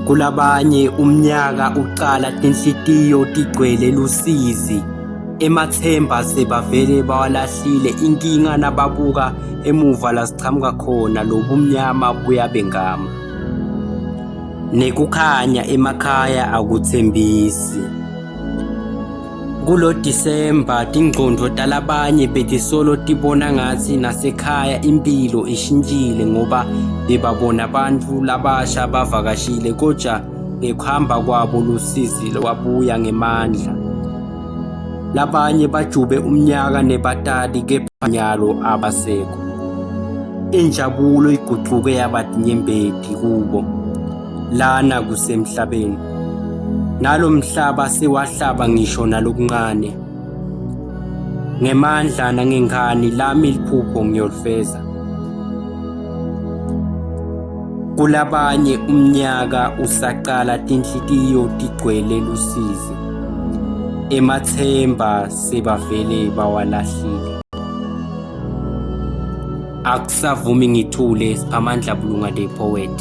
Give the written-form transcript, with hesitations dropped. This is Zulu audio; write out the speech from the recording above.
Kulabanye umnyaka uqala tinhlitiyo tigcwele lusizi, emathemba sebavele bawalahlile, inkinga nababuka emuva la sichamuka khona lobumnyama buyabengama. Nekukhanya emakhaya akuthembisi. Kulo Disemba tingqondo talabanye betisolo tibona ngathi nasekhaya impilo ishintshile ngoba bebabona bantfu labasha bavakashile, kodwa ngekuhamba kwabo lusizi lwabuya ngemandla. Labanye bajube umnyaka nebatali kepha nyalo abasekho. Injabulo iguquke yaba tinyembeti kubo lana kusemhlabeni. Nalo mhlaba sewahlaba ngisho nalokuncane. Ngemandla nangengani lami liphupho ngiyolifeza. Kulabanye umnyaka usaqala tinhlitiyo tigcwele lusizi, emathemba sebavele bawalahlile. Akusavumi ngithule, Siphamandla Bulunga the Poet.